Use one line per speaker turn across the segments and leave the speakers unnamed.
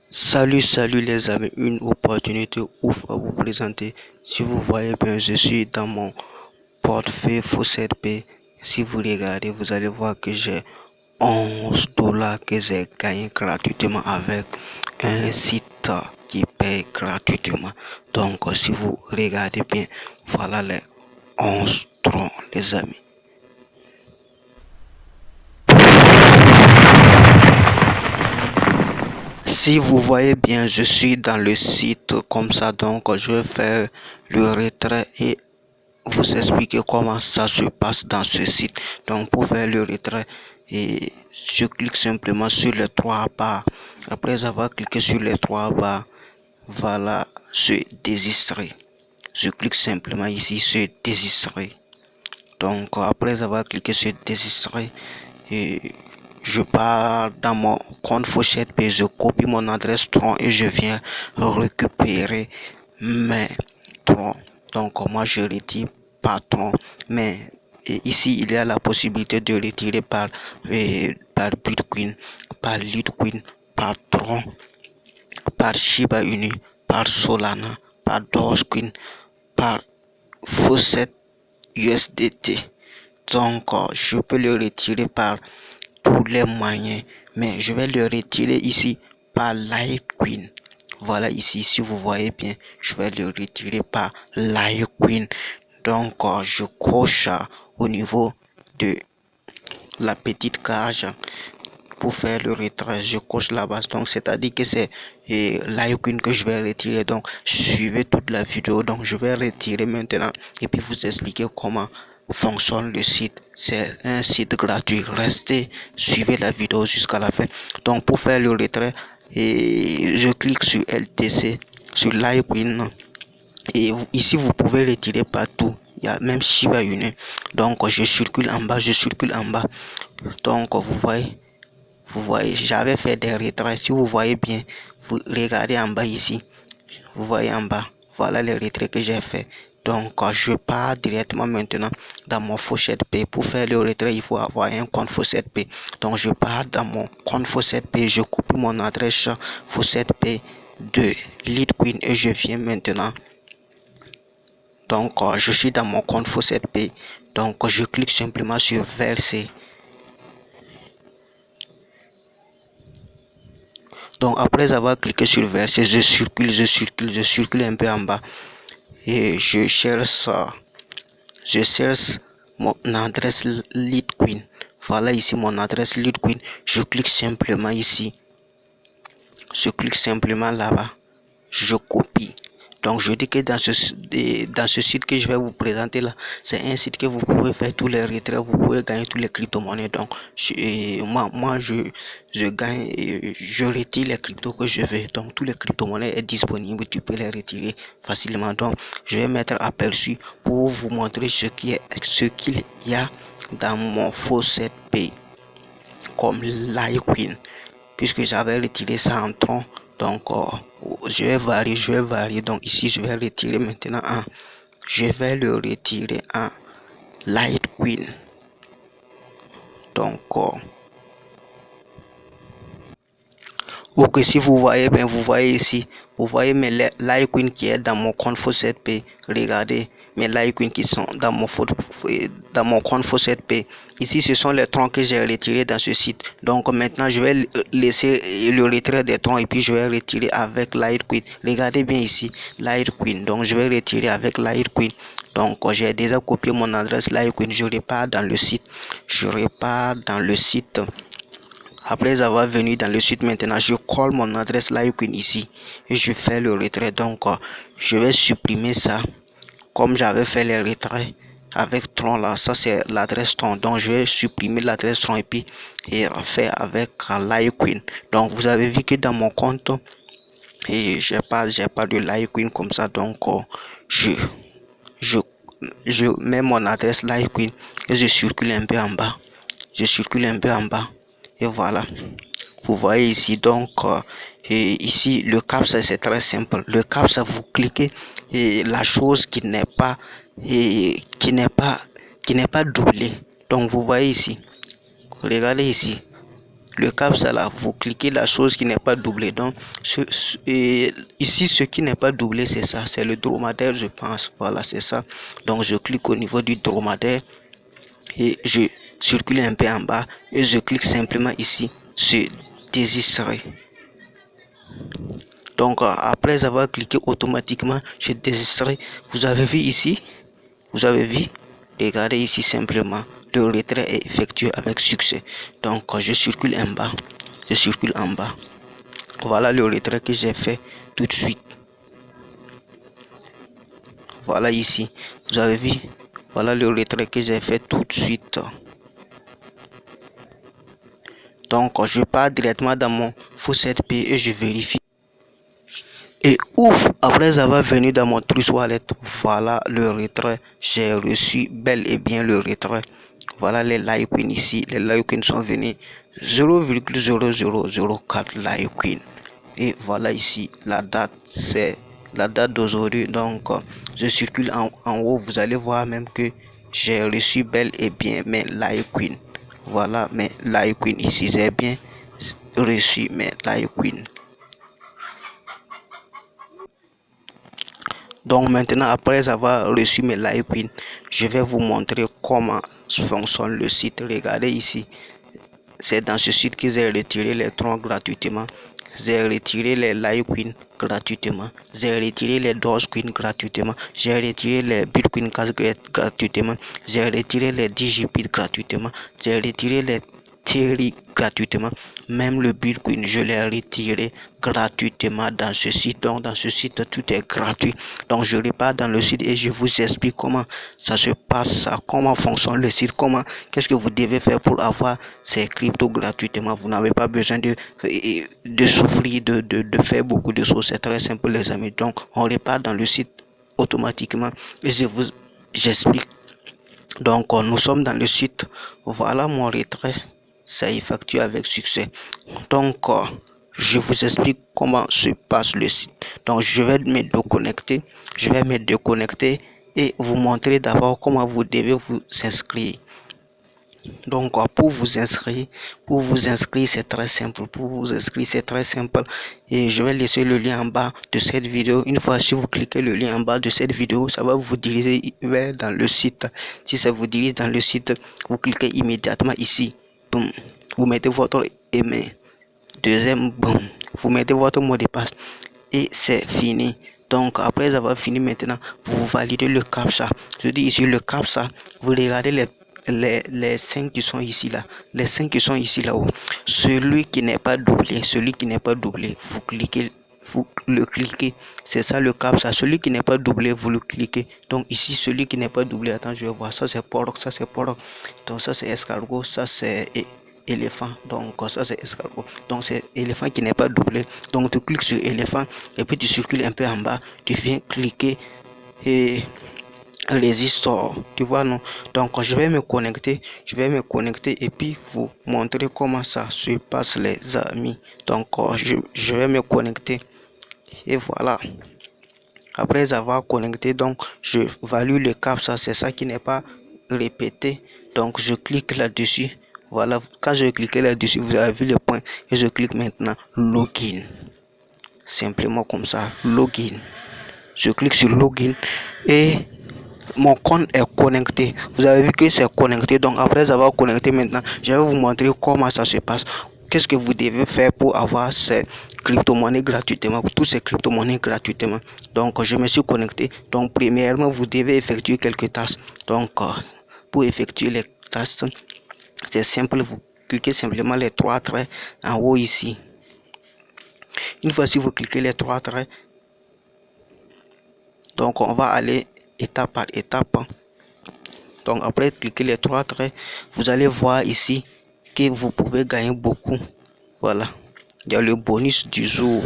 Salut les amis, une opportunité ouf à vous présenter. Si vous voyez bien, je suis dans mon portefeuille Fawcett Pay. Si vous regardez, vous allez voir que j'ai 11 dollars que j'ai gagné gratuitement avec un site qui paye gratuitement. Donc, si vous regardez bien, voilà les 11 troncs, les amis. Si vous voyez bien, je suis dans le site comme ça, donc je vais faire le retrait et vous expliquer comment ça se passe dans ce site. Donc pour faire le retrait, et je clique simplement sur les trois barres. Après avoir cliqué sur les trois barres, voilà, se désistrer. Je clique simplement ici sur désistrer. Donc après avoir cliqué sur désistrer, et je pars dans mon compte Fawcett Pay, je copie mon adresse Tron et je viens récupérer mes Tron. Donc moi je retire par Tron, mais ici il y a la possibilité de retirer par Bitcoin, par Litecoin, par Tron, par Shiba Inu, par Solana, par Dogecoin, par Fawcett USDT. Donc je peux le retirer par tous les moyens, mais je vais le retirer ici par Litecoin. Voilà, ici si vous voyez bien, je vais le retirer par Litecoin. Donc je coche au niveau de la petite cage pour faire le retrait. Je coche la base, donc c'est à dire que c'est Litecoin que je vais retirer. Donc suivez toute la vidéo. Donc je vais retirer maintenant et puis vous expliquer comment fonctionne le site. C'est un site gratuit. Restez, suivez la vidéo jusqu'à la fin. Donc pour faire le retrait, et je clique sur LTC, sur Litecoin, et ici vous pouvez retirer partout. Il y a même Shiba Inu. Donc je circule en bas, je circule en bas. Donc vous voyez, j'avais fait des retraits. Si vous voyez bien, vous regardez en bas ici, vous voyez en bas, voilà les retraits que j'ai fait. Donc je pars directement maintenant dans mon Fawcett Pay. Pour faire le retrait, il faut avoir un compte Fawcett Pay. Donc je pars dans mon compte Fawcett Pay, je copie mon adresse Fawcett Pay de Litecoin et je viens maintenant. Donc je suis dans mon compte Fawcett Pay. Donc je clique simplement sur verser. Donc après avoir cliqué sur verser, je circule un peu en bas et je cherche mon adresse Litecoin. Voilà ici mon adresse Litecoin. Je clique simplement ici. Je clique simplement là-bas. Je copie. Donc je dis que dans ce site que je vais vous présenter là, c'est un site que vous pouvez faire tous les retraits, vous pouvez gagner tous les crypto-monnaies. Donc moi je gagne, je retire les cryptos que je veux. Donc tous les crypto-monnaies est disponible, tu peux les retirer facilement. Donc je vais mettre aperçu pour vous montrer ce qu'il y a dans mon Fawcett Pay comme Litecoin, puisque j'avais retiré ça en tronc. Donc je vais varier. Donc ici je vais retirer maintenant je vais le retirer en Litecoin. Donc ok, si vous voyez bien, vous voyez ici, vous voyez mes Litecoin qui est dans mon compte Fawcett Pay. Regardez mes Litecoin qui sont dans mon compte Fawcett Pay. Ici ce sont les troncs que j'ai retirés dans ce site. Donc maintenant je vais laisser le retrait des troncs et puis je vais retirer avec Litecoin. Regardez bien ici Litecoin. Donc je vais retirer avec Litecoin. Donc j'ai déjà copié mon adresse Litecoin. Je repars dans le site. Après avoir venu dans le site, maintenant je colle mon adresse Litecoin ici et je fais le retrait. Donc je vais supprimer ça comme j'avais fait les retraits avec Tron là. Ça c'est l'adresse Tron, donc je vais supprimer l'adresse Tron et puis faire avec Litecoin. Donc vous avez vu que dans mon compte et j'ai pas de Litecoin comme ça. Donc je je je mets mon adresse Litecoin et je circule un peu en bas. Et voilà, vous voyez ici. Donc et ici le CAPTCHA, c'est très simple. Le CAPTCHA, vous cliquez et la chose qui n'est pas doublée. Donc vous voyez ici, regardez ici, le CAPTCHA là, vous cliquez la chose qui n'est pas doublée. Donc ici ce qui n'est pas doublé, c'est ça, c'est le dromadaire, je pense. Voilà, c'est ça. Donc je clique au niveau du dromadaire et je circule un peu en bas et je clique simplement ici sur désistrer. Donc après avoir cliqué automatiquement sur désistrer, vous avez vu ici, vous avez vu, regardez ici simplement, le retrait est effectué avec succès. Donc je circule en bas, je circule en bas. Voilà le retrait que j'ai fait tout de suite. Voilà ici, vous avez vu, voilà le retrait que j'ai fait tout de suite. Donc je pars directement dans mon Faucet-Pay et je vérifie. Et ouf, après avoir venu dans mon Trust Wallet, voilà le retrait. J'ai reçu bel et bien le retrait. Voilà les Litecoin ici. Les Litecoin sont venus 0,0004 Litecoin. Et voilà ici la date, c'est la date d'aujourd'hui. Donc je circule en haut. Vous allez voir même que j'ai reçu bel et bien mes Litecoin. Voilà mes Litecoin ici. J'ai bien reçu mes Litecoin. Donc maintenant, après avoir reçu mes Litecoin, je vais vous montrer comment fonctionne le site. Regardez ici, c'est dans ce site que j'ai retiré les troncs gratuitement. J'ai retiré les Litecoin gratuitement. J'ai retiré les Dogecoin gratuitement. J'ai retiré les Bitcoin Cash gratuitement. J'ai retiré les DigiBit gratuitement. J'ai retiré les Ethereum gratuitement. Même le Bitcoin, je l'ai retiré gratuitement dans ce site. Donc dans ce site, tout est gratuit. Donc je repars dans le site et je vous explique comment ça se passe, comment fonctionne le site, qu'est-ce que vous devez faire pour avoir ces cryptos gratuitement. Vous n'avez pas besoin de souffrir, de faire beaucoup de choses. C'est très simple les amis. Donc on repart dans le site automatiquement et j'explique. Donc nous sommes dans le site. Voilà mon retrait. Ça effectue avec succès. Donc je vous explique comment se passe le site. Donc je vais me déconnecter. Et vous montrer d'abord comment vous devez vous inscrire. Donc pour vous inscrire, c'est très simple. Et je vais laisser le lien en bas de cette vidéo. Une fois si vous cliquez le lien en bas de cette vidéo, ça va vous diriger vers dans le site. Si ça vous dirige dans le site, vous cliquez immédiatement ici. Boum. Vous mettez votre email. Deuxième, boum. Vous mettez votre mot de passe et c'est fini. Donc après avoir fini maintenant, vous validez le CAPTCHA. Je dis ici le CAPTCHA. Vous regardez les 5 qui sont ici là, les 5 qui sont ici là-haut. Celui qui n'est pas doublé, vous cliquez, c'est ça le CAPTCHA. Celui qui n'est pas doublé, vous le cliquez. Donc ici celui qui n'est pas doublé, attends, je vais voir, ça c'est porc, ça c'est porc, donc ça c'est escargot, ça c'est éléphant, donc ça c'est escargot, donc c'est éléphant qui n'est pas doublé. Donc tu cliques sur éléphant et puis tu circules un peu en bas, tu viens cliquer et résistor, tu vois non. Donc je vais me connecter et puis vous montrer comment ça se passe les amis. Donc je vais me connecter et voilà. Après avoir connecté, donc je valide le CAPTCHA, c'est ça qui n'est pas répété. Donc je clique là-dessus. Voilà, quand je clique là-dessus, vous avez vu le point et je clique maintenant login. Simplement comme ça, login. Je clique sur login et mon compte est connecté. Vous avez vu que c'est connecté. Donc après avoir connecté maintenant, je vais vous montrer comment ça se passe. Qu'est-ce que vous devez faire pour avoir ces crypto-monnaies gratuitement, tous ces crypto-monnaies gratuitement. Donc je me suis connecté. Donc premièrement, vous devez effectuer quelques tâches. Donc pour effectuer les tâches, c'est simple, vous cliquez simplement les 3 traits en haut ici. Une fois si vous cliquez les 3 traits, donc on va aller étape par étape. Donc après cliquer les 3 traits, vous allez voir ici que vous pouvez gagner beaucoup. Voilà, il y a le bonus du jour.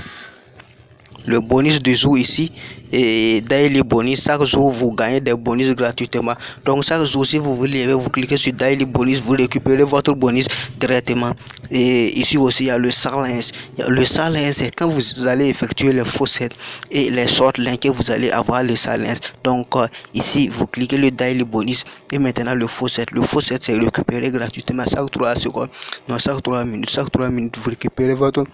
le bonus du jour ici et daily bonus. Chaque jour vous gagnez des bonus gratuitement. Donc chaque jour, si vous voulez, vous cliquez sur daily bonus, vous récupérez votre bonus directement. Et ici aussi il y a le silence. Le silence, c'est quand vous allez effectuer les faussettes et les short links que vous allez avoir le silence. Donc ici vous cliquez le daily bonus et maintenant le fausset. Le fausset c'est récupéré gratuitement chaque 3 secondes. Donc chaque 3 minutes, vous récupérez votre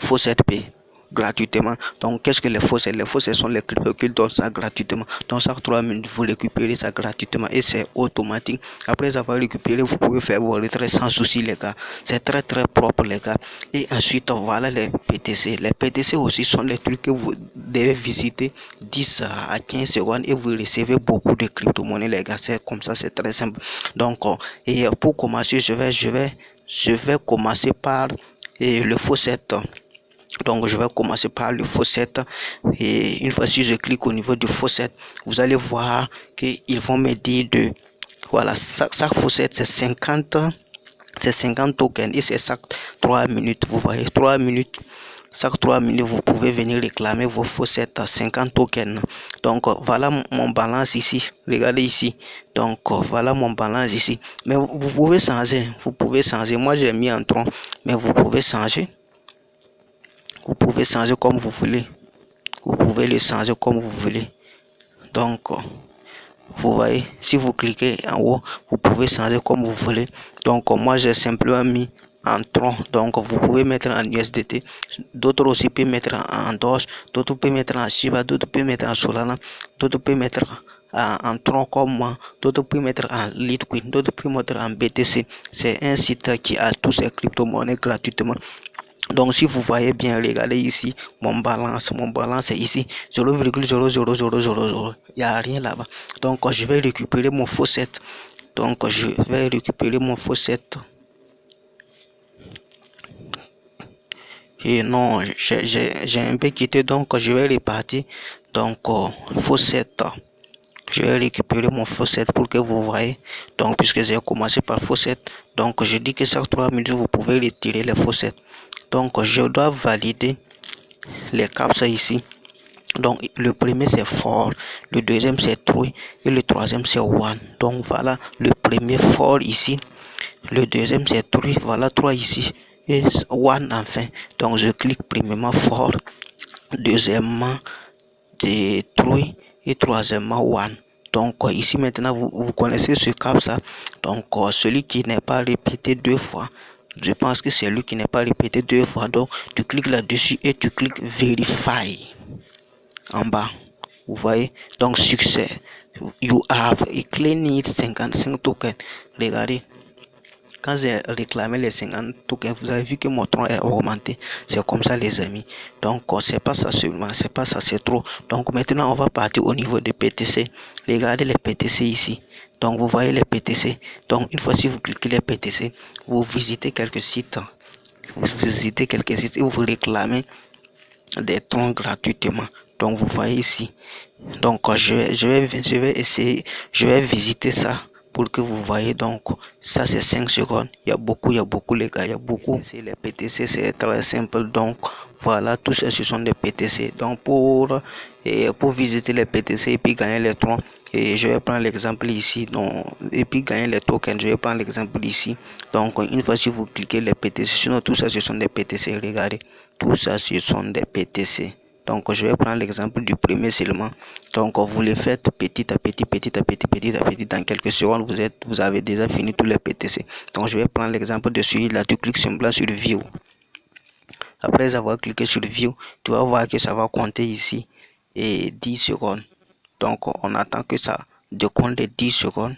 fausset P gratuitement. Donc qu'est-ce que les fausses? Les fausses sont les cryptos qui donnent ça gratuitement. Donc chaque 3 minutes vous récupérez ça gratuitement et c'est automatique. Après avoir récupéré, vous pouvez faire vos retraits sans souci les gars. C'est très propre les gars. Et ensuite voilà les PTC. Les PTC aussi sont les trucs que vous devez visiter 10 à 15 secondes et vous recevez beaucoup de crypto-monnaies les gars. C'est comme ça, c'est très simple. Donc et pour commencer, je vais commencer par le fausset. Donc je vais commencer par le fausset et une fois si je clique au niveau du fausset, vous allez voir qu'ils vont me dire de voilà, chaque fausset c'est 50 tokens et c'est chaque 3 minutes. Vous voyez, 3 minutes, chaque 3 minutes vous pouvez venir réclamer vos faussets à 50 tokens. Donc voilà mon balance ici, regardez ici. Donc voilà mon balance ici, mais vous pouvez changer, moi j'ai mis en tronc, mais vous pouvez changer comme vous voulez. Vous pouvez le changer comme vous voulez. Donc, vous voyez, si vous cliquez en haut, vous pouvez changer comme vous voulez. Donc, moi, j'ai simplement mis en tronc. Donc, vous pouvez mettre en USDT. D'autres aussi peuvent mettre en Doge. D'autres peuvent mettre en Shiba. D'autres peuvent mettre en Solana. D'autres peuvent mettre en tronc comme moi. D'autres peuvent mettre en Litecoin. D'autres peuvent mettre en BTC. C'est un site qui a tous ces crypto-monnaies gratuitement. Donc si vous voyez bien, regardez ici mon balance est ici 0,00000, il n'y a rien là-bas. Donc je vais récupérer mon fausset. Et non, j'ai un peu quitté, donc je vais repartir. Donc fausset, je vais récupérer mon fausset pour que vous voyez. Donc puisque j'ai commencé par fausset, donc je dis que chaque 3 minutes vous pouvez retirer les faussets. Donc je dois valider les caps ici. Donc le premier c'est fort, le deuxième c'est true et le troisième c'est one. Donc voilà le premier fort ici, le deuxième c'est true, voilà 3 ici et one enfin. Donc je clique premièrement fort, deuxièmement de true et troisièmement one. Donc ici maintenant vous connaissez ce cap ça. Donc celui qui n'est pas répété 2 fois, je pense que c'est lui qui n'est pas répété 2 fois. Donc tu cliques là-dessus et tu cliques verify en bas. Vous voyez, donc succès, you have a clean it 55 tokens. Regardez, quand j'ai réclamé les 50 tokens, vous avez vu que mon tronc est augmenté. C'est comme ça les amis. Donc c'est pas ça seulement, c'est pas ça, c'est trop. Donc maintenant on va partir au niveau des PTC. Regardez les PTC ici. Donc vous voyez les PTC. Donc une fois si vous cliquez les PTC, vous visitez quelques sites. Et vous réclamez des troncs gratuitement. Donc vous voyez ici. Donc je vais essayer, je vais visiter ça pour que vous voyez. Donc ça c'est 5 secondes. Il y a beaucoup les gars, il y a beaucoup. C'est les PTC, c'est très simple. Donc voilà, tous ces ce sont des PTC. Donc pour visiter les PTC et puis gagner les troncs, et je vais prendre l'exemple ici. Donc et puis gagner les tokens, je vais prendre l'exemple ici. Donc une fois si vous cliquez les PTC, sinon tout ça ce sont des PTC. Regardez, tout ça ce sont des PTC. Donc je vais prendre l'exemple du premier seulement. Donc vous le faites petit à petit. Dans quelques secondes vous avez déjà fini tous les PTC. Donc je vais prendre l'exemple de celui-là. Tu cliques simplement sur view. Après avoir cliqué sur view, tu vas voir que ça va compter ici et 10 secondes. Donc on attend que ça décompte les 10 secondes.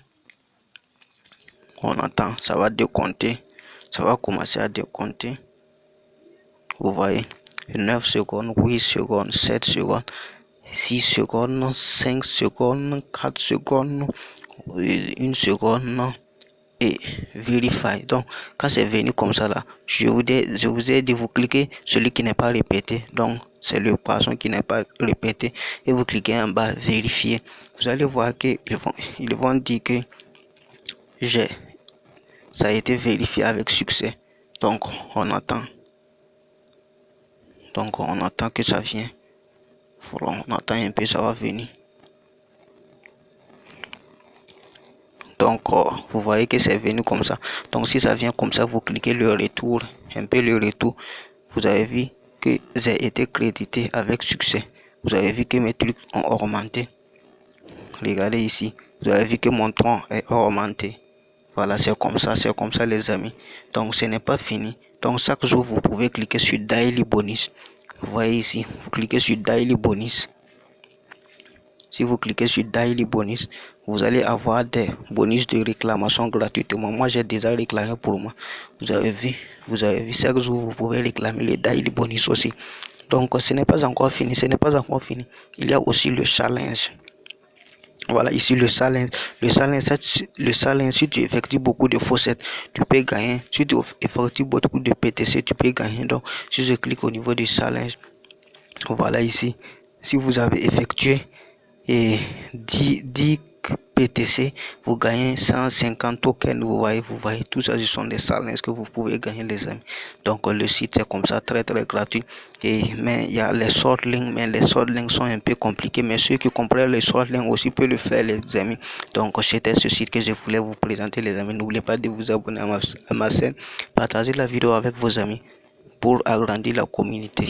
On attend, ça va décompter. Ça va commencer à décompter. Vous voyez, 9 secondes, 8 secondes, 7 secondes, 6 secondes, 5 secondes, 4 secondes, 1 seconde et vérify. Donc quand c'est venu comme ça là, je vous ai dit vous cliquez celui qui n'est pas répété. Donc c'est le poisson qui n'est pas répété et vous cliquez en bas vérifier. Vous allez voir que ils vont dire que ça a été vérifié avec succès. Donc on attend. Donc on attend que ça vienne. Voilà, on attend un peu, ça va venir. Donc vous voyez que c'est venu comme ça. Donc si ça vient comme ça, vous cliquez le retour, un peu le retour. Vous avez vu que j'ai été crédité avec succès. Vous avez vu que mes trucs ont augmenté. Regardez ici, vous avez vu que mon tronc est augmenté. Voilà, c'est comme ça les amis. Donc ce n'est pas fini. Donc chaque jour vous pouvez cliquer sur Daily Bonus. Vous voyez ici, vous cliquez sur Daily Bonus. Si vous cliquez sur Daily Bonus, vous allez avoir des bonus de réclamation gratuitement. Moi, j'ai déjà réclamé pour moi. Vous avez vu, chaque jour, vous pouvez réclamer les Daily Bonus aussi. Donc, ce n'est pas encore fini, Il y a aussi le challenge. Voilà, ici le challenge. Si tu effectues beaucoup de faussettes, tu peux gagner. Si tu effectues beaucoup de PTC, tu peux gagner. Donc, si je clique au niveau du challenge, voilà ici. Si vous avez effectué et 10 PTC, vous gagnez 150 tokens. Vous voyez, tout ça, ce sont des challenges que vous pouvez gagner, les amis. Donc le site c'est comme ça, très gratuit. Mais il y a les short links, mais les short links sont un peu compliqués, mais ceux qui comprennent les short links aussi peuvent le faire, les amis. Donc c'était ce site que je voulais vous présenter, les amis. N'oubliez pas de vous abonner à ma chaîne, partagez la vidéo avec vos amis pour agrandir la communauté.